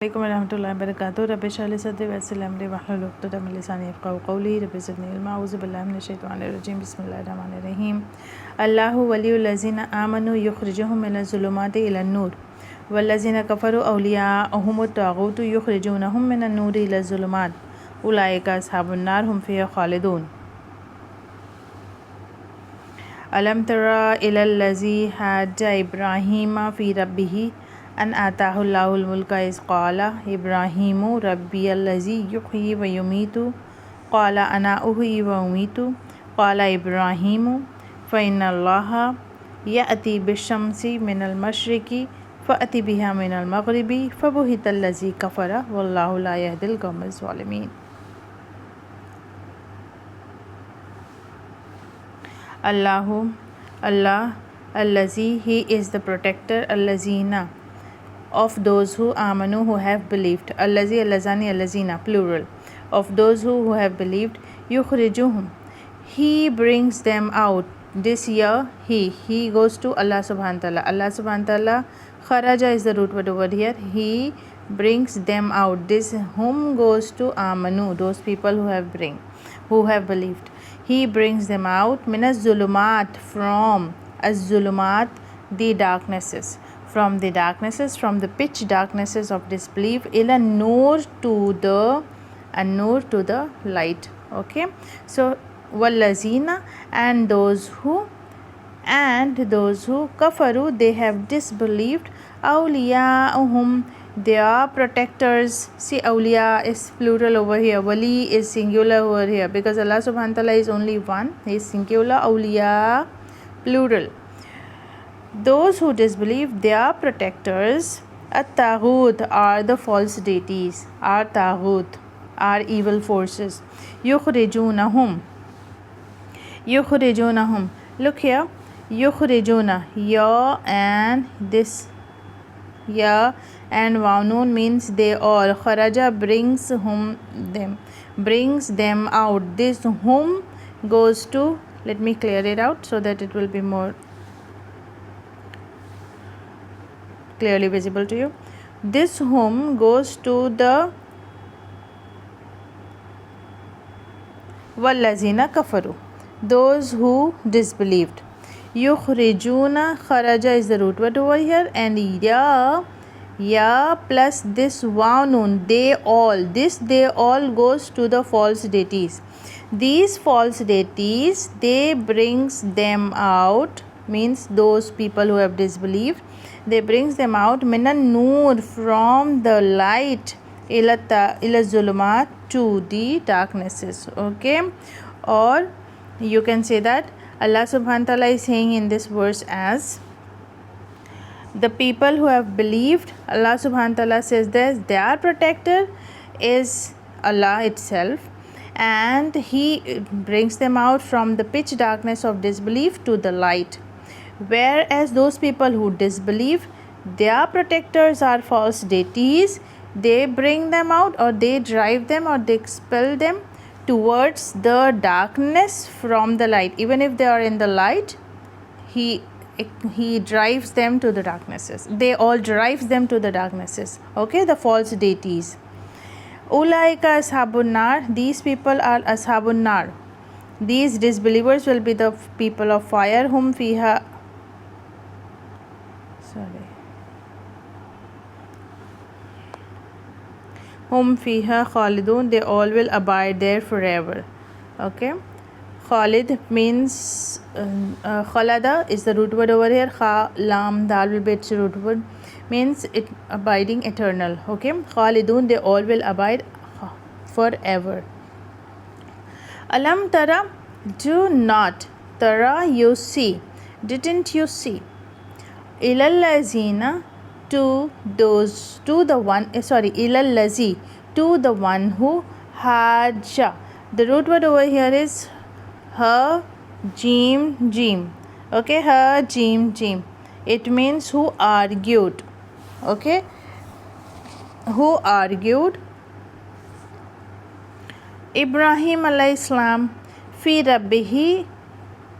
Assalamualaikum warahmatullahi wabarakatuh. Rabbi shrah li sadri wa yassir li amri wahlul 'uqdatam min lisani yafqahu qawli. Rabbi zidni ilma. A'udhu billahi minash shaitanir rajim. Bismillahir rahmanir rahim. Allahu waliyyul ladzina amanu yukhrijuhum minaz zulumati ilan nur walladzina kafaru awliya'uhumut taghutu yukhrijunahum minan nuri ilaz zulumat ulaika ashabun nar hum fiha khalidun. Alam tara ilal ladzi hajja Ibrahima fi rabbih an atahu Allahul mulka iz qala Ibrahimu rabbiyal ladzi yuhyi wa yumitu qala ana uhyi wa umitu qala Ibrahimu fa inna Allaha ya'ti bishamsi minal mashriqi fa'ati biha minal maghribi fabuhital ladzi kafara wallahu la yahdil qawmaz zalimin. Allah, Allazi, He is the protector, Allazina, of those who amanu, who have believed. Allazi, Allazani, Allazina, plural. Of those who have believed. Yukhrijuhum, He brings them out. This year, He goes to Allah subhanahu wa ta'ala. Allah subhanahu wa ta'ala, kharaja is the root word over here. He brings them out. This whom goes to amanu, those people who have believed. He brings them out minas zulumat, from az-zulumat, the darknesses, from the pitch darknesses of disbelief, ila nur, to the light. Okay, so wallazina, and those who kafaru, they have disbelieved, awliya'uhum, they are protectors. See, awliya is plural over here, wali is singular over here, because Allah subhanahu wa ta'ala is only one, He is singular. Awliya plural. Those who disbelieve, they are protectors. At-taghut are the false deities, taghut are evil forces. Yukhrijunahum, look here, yukhrijuna, ya and this ya and wawnun means they all. Kharaja brings them out. This whom goes to, let me clear it out so that it will be more clearly visible to you. This whom goes to the wallazina kafaru, those who disbelieved. Yukhrijuna, kharaja is the root word over here, and ya plus this wawnun, they all goes to the false deities. These false deities, they brings them out, means those people who have disbelieved, they brings them out minan nur, from the light, ila zulumat, to the darknesses. Okay, or you can say that Allah subhanahu wa ta'ala is saying in this verse as the people who have believed, Allah subhanahu wa ta'ala says that their protector is Allah itself, and He brings them out from the pitch darkness of disbelief to the light. Whereas those people who disbelieve, their protectors are false deities. They bring them out, or they drive them, or they expel them towards the darkness from the light. Even if they are in the light, he drives them to the darknesses. They all drives them to the darknesses. Okay, the false deities. Ulaika ashabun nar, these people are ashabun nar. These disbelievers will be the people of fire, whum fiha khalidun, they all will abide there forever. Okay, Khalid means khalada is the root word over here. Kha lam dal will be its root word, means it abiding, eternal. Okay, khalidun, they all will abide forever. Alam tara, do not, tara, you see, didn't you see, ilal lazina, to those, to the one, ilal lazi, to the one who hajja. The root word over here is ha jim. Okay, ha jim. It means who argued. Okay, who argued Ibrahim alayhi salam fi rabbihi,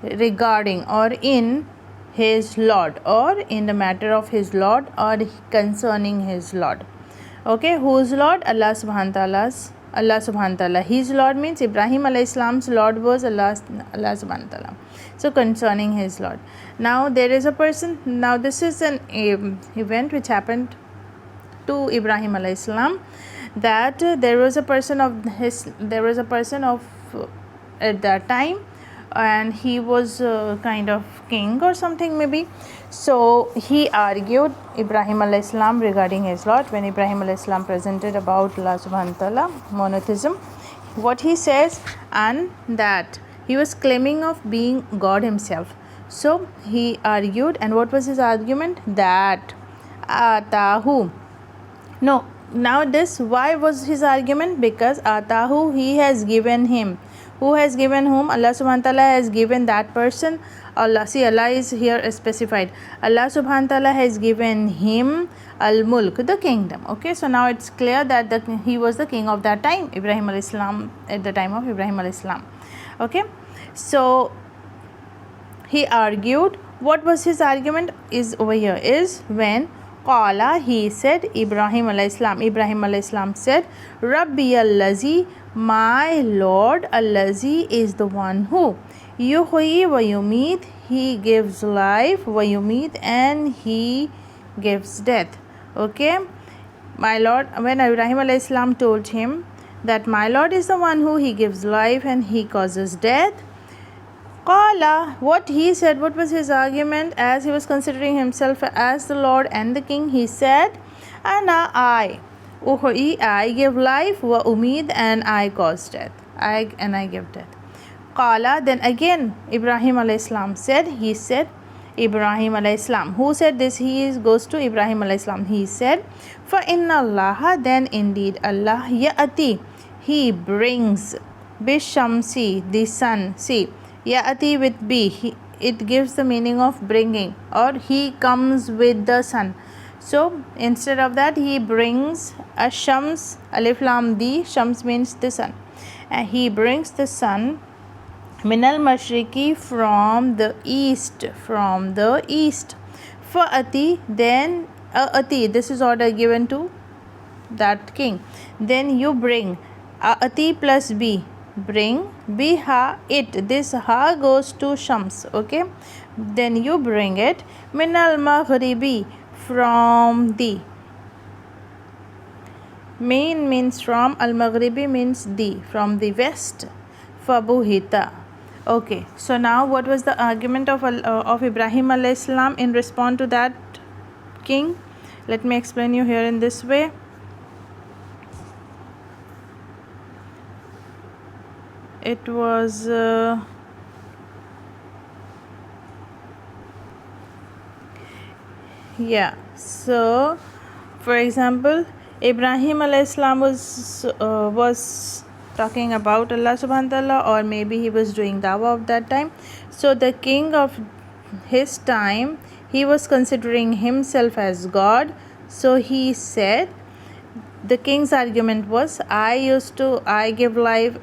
regarding or in his Lord, or in the matter of his Lord, or concerning his Lord. Okay, whose Lord? Allah subhanahu wa ta'ala. His Lord means Ibrahim alayhi salam's Lord was Allah subhanahu wa ta'ala. So concerning his Lord. Now there is a person. Now this is an event which happened to Ibrahim alayhi salam, that there was a person of at that time, and he was kind of king or something maybe. So he argued Ibrahim alayhi salam regarding his Lord. When Ibrahim alayhi salam presented about Allah subhanahu wa ta'ala monotheism, what he says, and that he was claiming of being God himself. So he argued, and what was his argument? That atahu, no, now this, why was his argument? Because atahu, he has given him. Who has given whom? Allah subhanahu wa ta'ala has given that person. Allah, see, Allah is here specified. Allah subhanahu wa ta'ala has given him al-mulk, the kingdom. Okay, so now it's clear that he was the king of that time, Ibrahim alayhi salam, at the time of Ibrahim alayhi salam. Okay, so he argued. What was his argument is over here, is when Qala, he said, Ibrahim alayhi salam said, Rabbi allazi, my Lord, allazi is the one who, yuhyi wa yumit, he gives life, wa yumit, and he gives death. Okay, my Lord, when Ibrahim alayhi salam told him that my Lord is the one who, he gives life and he causes death, Qala, what he said, what was his argument, as he was considering himself as the Lord and the King? He said, Ana, I give life, wa umid, and I cause death. I give death. Qala, then again Ibrahim alayhi salam said, he said, Ibrahim alayhi salam, who said this? Goes to Ibrahim alayhi salam. He said, Fa inna Allah, then indeed Allah, ya'ati, he brings, bishamsi, the sun. See, Ya'ati with B, it gives the meaning of bringing, or he comes with the sun. So instead of that, he brings a shams, alif lam di, shams means the sun, and he brings the sun, minal mashriki, from the east, Fa'ati, then ati, this is order given to that king, then you bring, ati plus b, bring, biha, it, this ha goes to shams. Okay, then you bring it, minal maghribi, from the, main means from, al maghribi means the, from the west, pbuh. Okay, so now what was the argument of Ibrahim alayhi salam in response to that king? Let me explain you here in this way. It was yeah, so for example, Ibrahim alayhi salam was talking about Allah subhanahu wa ta'ala, or maybe he was doing dawah of that time. So the king of his time, he was considering himself as God. So he said, the king's argument was, I give life,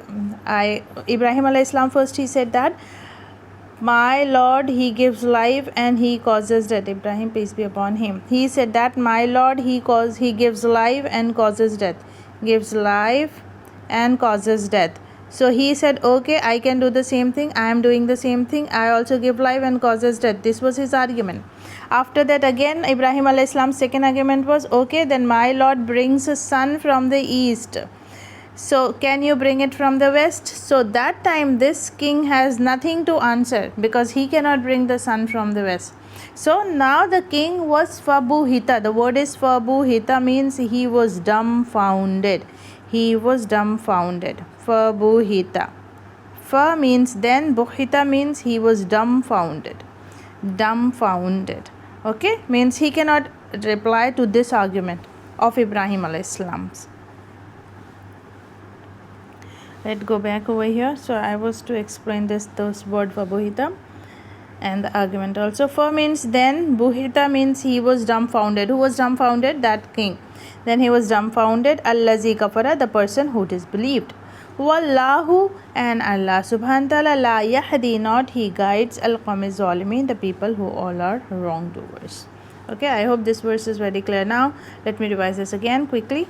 Ibrahim alayhi salam, first he said that my Lord, he gives life and he causes death. Ibrahim, peace be upon him, he said that my Lord, he gives life and causes death, gives life and causes death. So he said, okay, I can do the same thing, I am doing the same thing, I also give life and causes death. This was his argument. After that, again Ibrahim alayhi salam's second argument was, okay, then my Lord brings a sun from the east, so can you bring it from the west? So that time this king has nothing to answer, because he cannot bring the sun from the west. So now the king was pbuh. The word is pbuh, means he was dumbfounded. He was dumbfounded. Pbuh. Fa means then, buhita means he was dumbfounded. Dumbfounded. Okay, means he cannot reply to this argument of Ibrahim alayhi salam's. Let's go back over here. So I was to explain those word for buhita and the argument also. For means then, buhita means he was dumbfounded. Who was dumbfounded? That king. Then he was dumbfounded. Allazi kafara, the person who disbelieved. Wallahu, and Allah subhanahu wa ta'ala, la yahdi, not he guides, al-qawmi zalimin, the people who all are wrongdoers. Okay, I hope this verse is very clear now. Let me revise this again quickly.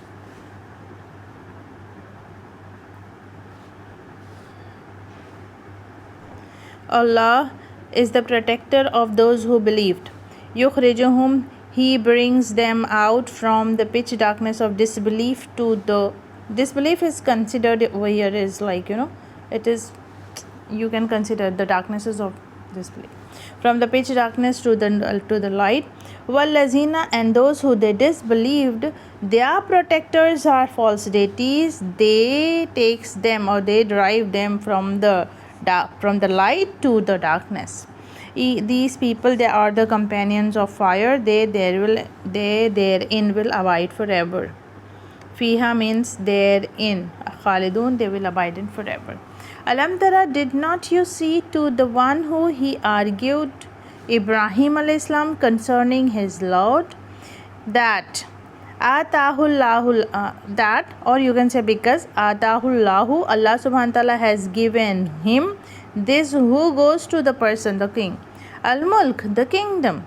Allah is the protector of those who believed. يُخْرِجُهُمْ, He brings them out from the pitch darkness of disbelief to the disbelief is considered over here is like, it is, you can consider the darknesses of disbelief. From the pitch darkness to the light. وَالَّذِينَ, and those who they disbelieved, their protectors are false deities. They takes them or they drive them from the light to the darkness. These people, they are the companions of fire. They therein will abide forever. Fiha means therein. Khalidun, they will abide in forever. Alam tara, did not you see to the one who he argued Ibrahim alayhis salam concerning his Lord, that Atahullahu, that, or you can say because Atahullahu, Allah subhanahu wa ta'ala has given him this, who goes to the person, the king, Al-Mulk, the kingdom.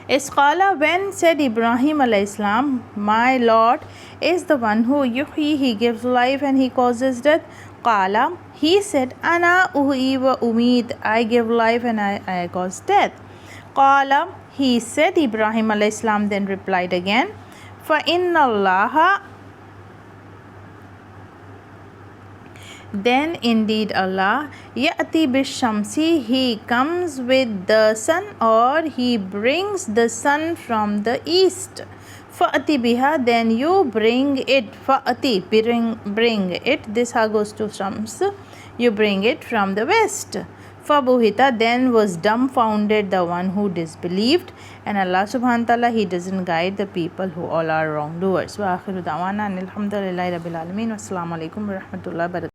Isqala, when said Ibrahim alayhis salam, my Lord is the one who yuhyi, he gives life and he causes death. Qala, he said, Ana uhi wa umid, I give life and I cause death. Qala, he said, Ibrahim alayhis salam then replied again, Fa inna Allah, then indeed Allah, Ya'ti bishamsi, he comes with the sun, or he brings the sun from the east. Fa'ati biha, then you bring it. Fa'ati, bring it. This ha goes to shams, you bring it from the west. Fabuhita, then was dumbfounded the one who disbelieved. And Allah subhanahu wa ta'ala, he doesn't guide the people who all are wrongdoers. Wa akhiru da'wana alhamdulillahi rabbil alameen. Wassalamu alaikum wa rahmatullahi wa barakatuh.